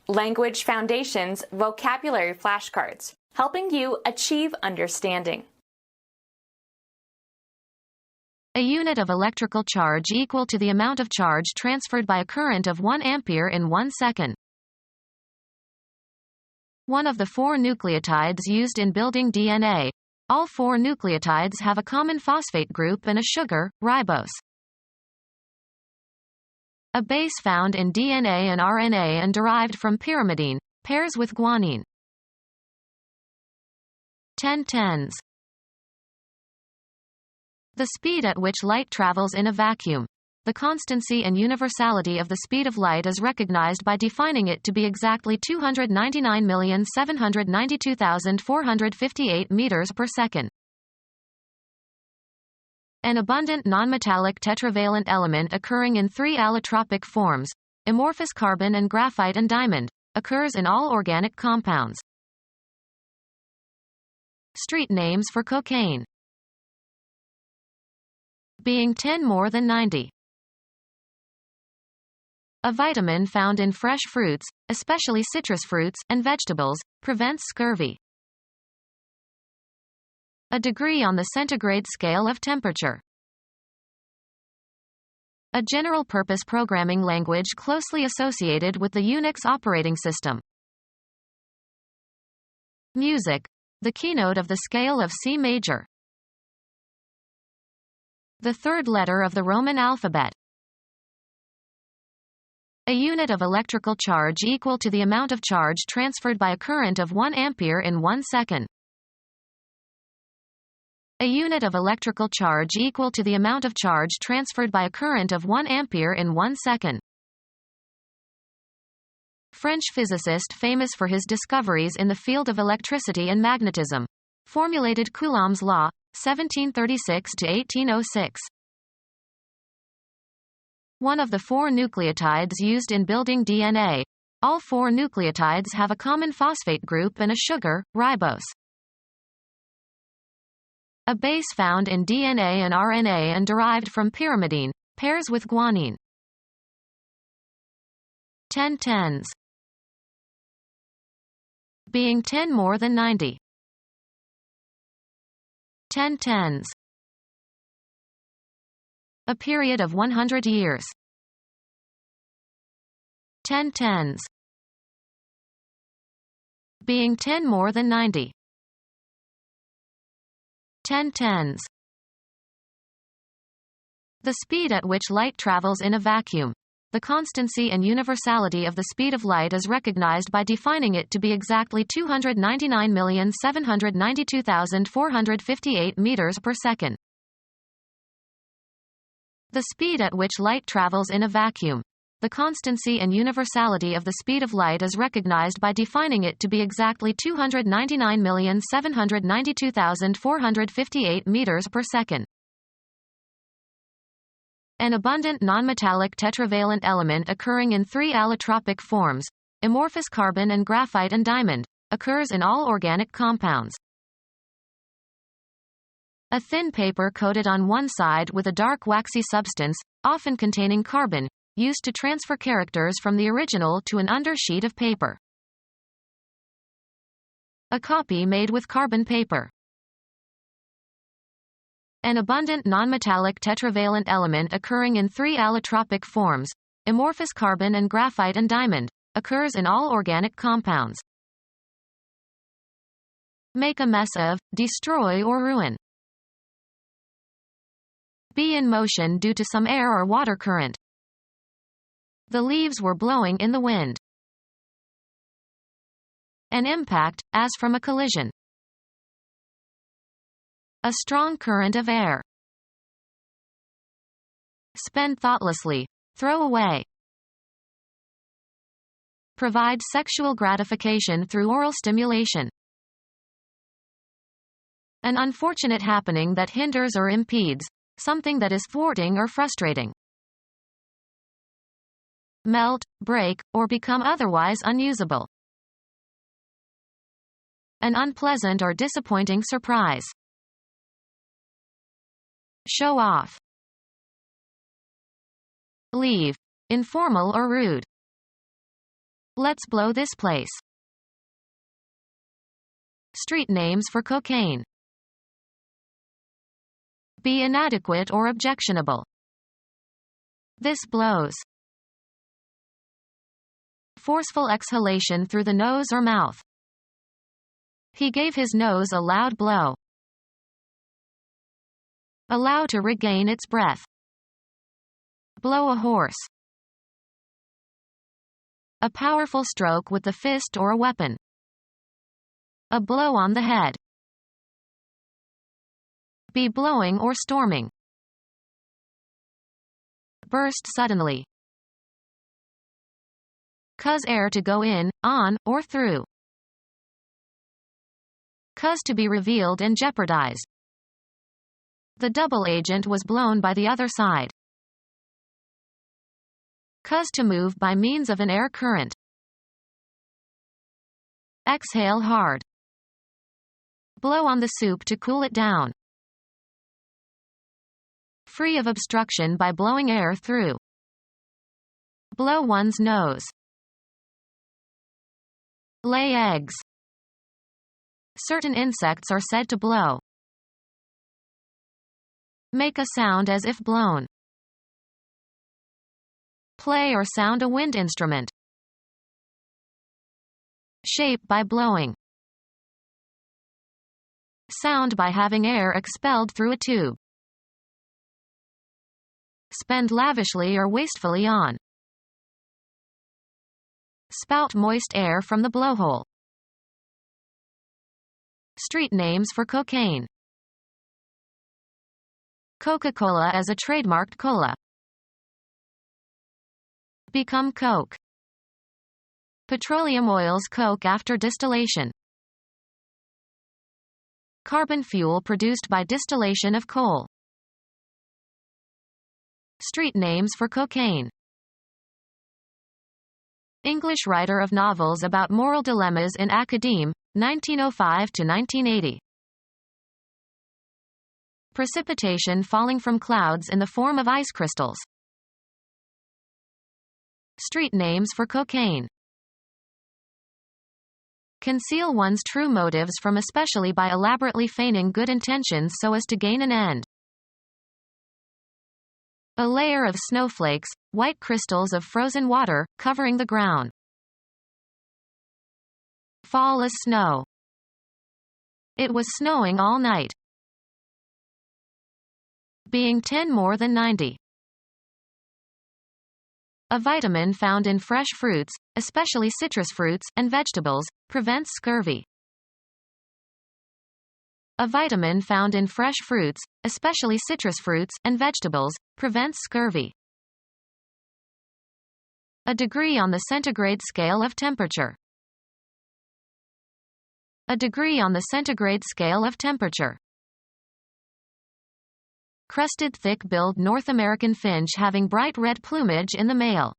Language Foundations Vocabulary Flashcards, helping you achieve understanding. A unit of electrical charge equal to the amount of charge transferred by a current of 1 ampere in 1 second. One of the 4 nucleotides used in building DNA. All 4 nucleotides have a common phosphate group and a sugar, ribose. A base found in DNA and RNA and derived from pyrimidine, pairs with guanine. 10 The speed at which light travels in a vacuum. The constancy and universality of the speed of light is recognized by defining it to be exactly 299,792,458 meters per second. An abundant nonmetallic tetravalent element occurring in 3 allotropic forms, amorphous carbon and graphite and diamond, occurs in all organic compounds. Street names for cocaine. Being 10 more than 90. A vitamin found in fresh fruits, especially citrus fruits, and vegetables, prevents scurvy. A degree on the centigrade scale of temperature. A general-purpose programming language closely associated with the Unix operating system. Music. The keynote of the scale of C major. The 3rd letter of the Roman alphabet. A unit of electrical charge equal to the amount of charge transferred by a current of 1 ampere in 1 second. A unit of electrical charge equal to the amount of charge transferred by a current of 1 ampere in 1 second. French physicist famous for his discoveries in the field of electricity and magnetism. Formulated Coulomb's law, 1736 to 1806. One of the 4 nucleotides used in building DNA. All 4 nucleotides have a common phosphate group and a sugar, ribose. A base found in DNA and RNA and derived from pyrimidine, pairs with guanine. 10 Being 10 more than 90. 10 A period of 100 years. 10 Being 10 more than 90. 10 The speed at which light travels in a vacuum. The constancy and universality of the speed of light is recognized by defining it to be exactly 299,792,458 meters per second. The speed at which light travels in a vacuum. The constancy and universality of the speed of light is recognized by defining it to be exactly 299,792,458 meters per second. An abundant nonmetallic tetravalent element occurring in 3 allotropic forms, amorphous carbon and graphite and diamond, occurs in all organic compounds. A thin paper coated on one side with a dark waxy substance, often containing carbon, used to transfer characters from the original to an undersheet of paper. A copy made with carbon paper. An abundant nonmetallic tetravalent element occurring in 3 allotropic forms, amorphous carbon and graphite and diamond, occurs in all organic compounds. Make a mess of, destroy or ruin. Be in motion due to some air or water current. The leaves were blowing in the wind. An impact, as from a collision. A strong current of air. Spend thoughtlessly. Throw away. Provide sexual gratification through oral stimulation. An unfortunate happening that hinders or impedes, something that is thwarting or frustrating. Melt, break, or become otherwise unusable. An unpleasant or disappointing surprise. Show off. Leave. Informal or rude. Let's blow this place. Street names for cocaine. Be inadequate or objectionable. This blows. Forceful exhalation through the nose or mouth. He gave his nose a loud blow. Allow to regain its breath. Blow a horse. A powerful stroke with the fist or a weapon. A blow on the head. Be blowing or storming. Burst suddenly. Cause air to go in, on, or through. Cause to be revealed and jeopardized. The double agent was blown by the other side. Cause to move by means of an air current. Exhale hard. Blow on the soup to cool it down. Free of obstruction by blowing air through. Blow one's nose. Lay eggs. Certain insects are said to blow. Make a sound as if blown. Play or sound a wind instrument. Shape by blowing. Sound by having air expelled through a tube. Spend lavishly or wastefully on. Spout moist air from the blowhole. Street names for cocaine. Coca-Cola as a trademarked cola. Become Coke. Petroleum oils coke after distillation. Carbon fuel produced by distillation of coal. Street names for cocaine. English writer of novels about moral dilemmas in academe, 1905 to 1980. Precipitation falling from clouds in the form of ice crystals. Street names for cocaine. Conceal one's true motives from especially by elaborately feigning good intentions so as to gain an end. A layer of snowflakes, white crystals of frozen water, covering the ground. Fall as snow. It was snowing all night. Being 10 more than 90. A vitamin found in fresh fruits, especially citrus fruits, and vegetables, prevents scurvy. A vitamin found in fresh fruits, especially citrus fruits, and vegetables, prevents scurvy. A degree on the centigrade scale of temperature. A degree on the centigrade scale of temperature. Crested thick-billed North American finch having bright red plumage in the male.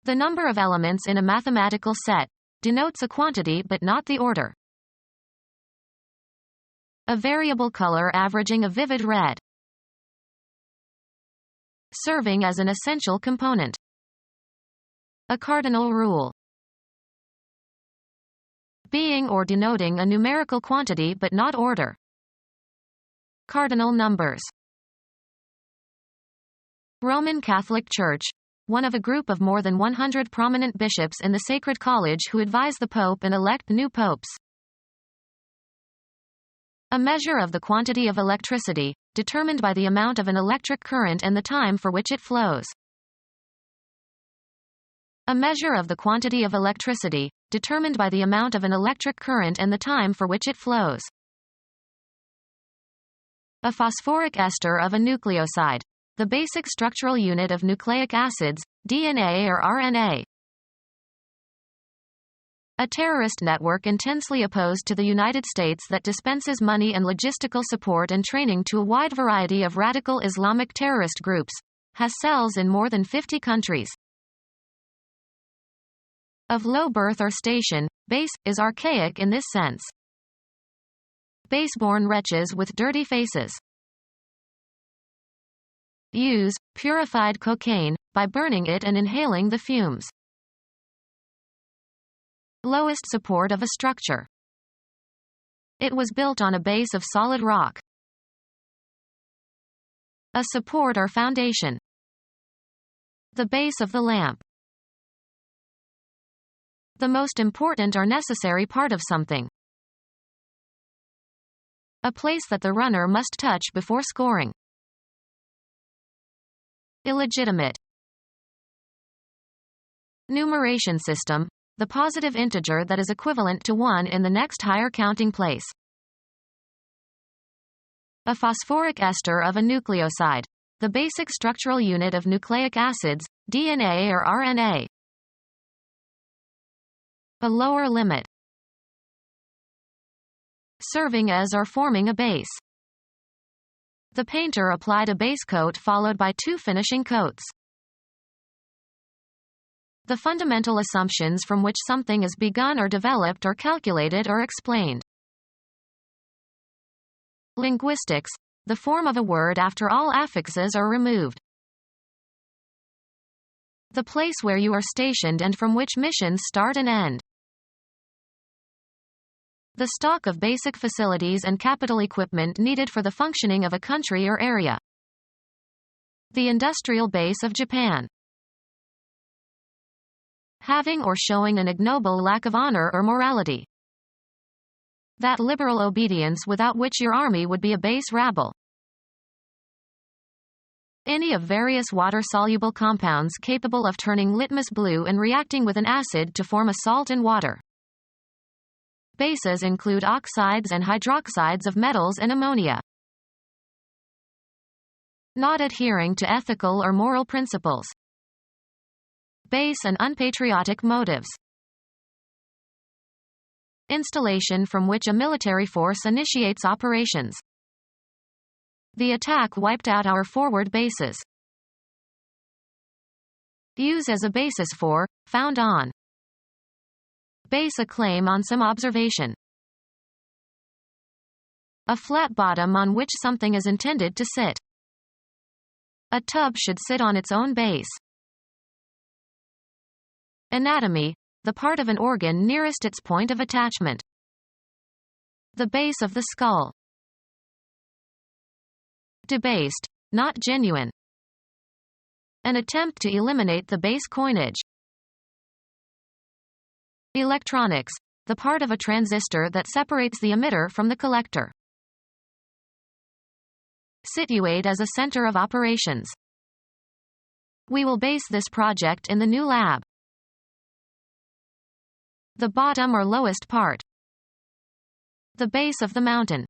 The number of elements in a mathematical set denotes a quantity but not the order. A variable color averaging a vivid red. Serving as an essential component. A cardinal rule. Being or denoting a numerical quantity but not order. Cardinal numbers. Roman Catholic Church, one of a group of more than 100 prominent bishops in the Sacred College who advise the Pope and elect new popes. A measure of the quantity of electricity, determined by the amount of an electric current and the time for which it flows. A measure of the quantity of electricity, determined by the amount of an electric current and the time for which it flows. A phosphoric ester of a nucleoside, the basic structural unit of nucleic acids, DNA or RNA. A terrorist network intensely opposed to the United States that dispenses money and logistical support and training to a wide variety of radical Islamic terrorist groups, has cells in more than 50 countries. Of low birth or station, base, is archaic in this sense. Base-born wretches with dirty faces. Use purified cocaine by burning it and inhaling the fumes. Lowest support of a structure. It was built on a base of solid rock. A support or foundation. The base of the lamp. The most important or necessary part of something. A place that the runner must touch before scoring. Illegitimate. Numeration system, the positive integer that is equivalent to 1 in the next higher counting place. A phosphoric ester of a nucleoside, the basic structural unit of nucleic acids, DNA or RNA. A lower limit. Serving as or forming a base. The painter applied a base coat followed by 2 finishing coats. The fundamental assumptions from which something is begun or developed or calculated or explained. Linguistics, the form of a word after all affixes are removed. The place where you are stationed and from which missions start and end. The stock of basic facilities and capital equipment needed for the functioning of a country or area. The industrial base of Japan. Having or showing an ignoble lack of honor or morality. That liberal obedience without which your army would be a base rabble. Any of various water-soluble compounds capable of turning litmus blue and reacting with an acid to form a salt and water. Bases include oxides and hydroxides of metals and ammonia. Not adhering to ethical or moral principles. Base and unpatriotic motives. Installation from which a military force initiates operations. The attack wiped out our forward bases. Use as a basis for, found on. Base a claim on some observation. A flat bottom on which something is intended to sit. A tub should sit on its own base. Anatomy, the part of an organ nearest its point of attachment. The base of the skull. Debased, not genuine. An attempt to eliminate the base coinage. Electronics, the part of a transistor that separates the emitter from the collector. Situate as a center of operations. We will base this project in the new lab. The bottom or lowest part. The base of the mountain.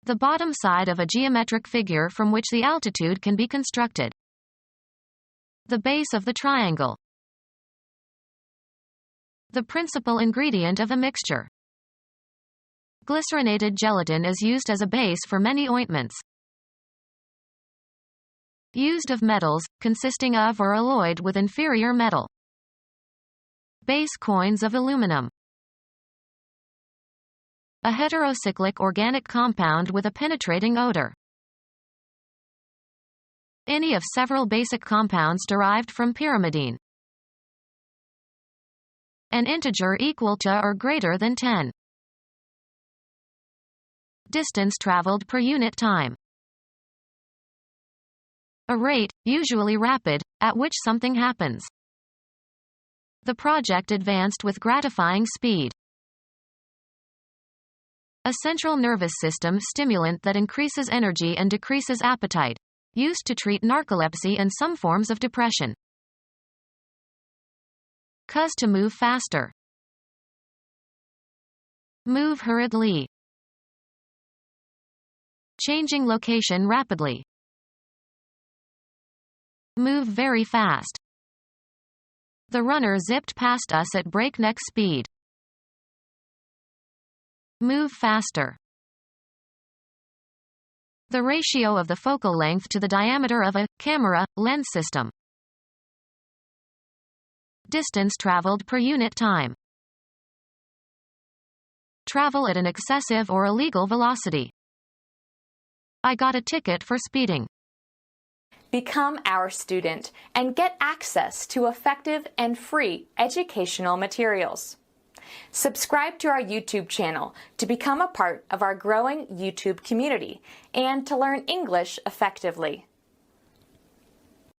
The bottom side of a geometric figure from which the altitude can be constructed. The base of the triangle. The principal ingredient of a mixture. Glycerinated gelatin is used as a base for many ointments. Used of metals, consisting of or alloyed with inferior metal. Base coins of aluminum. A heterocyclic organic compound with a penetrating odor. Any of several basic compounds derived from pyrimidine. An integer equal to or greater than 10. Distance traveled per unit time. A rate, usually rapid, at which something happens. The project advanced with gratifying speed. A central nervous system stimulant that increases energy and decreases appetite. Used to treat narcolepsy and some forms of depression. Cause to move faster. Move hurriedly. Changing location rapidly. Move very fast. The runner zipped past us at breakneck speed. Move faster. The ratio of the focal length to the diameter of a camera lens system. Distance traveled per unit time. Travel at an excessive or illegal velocity. I got a ticket for speeding. Become our student and get access to effective and free educational materials. Subscribe to our YouTube channel to become a part of our growing YouTube community and to learn English effectively.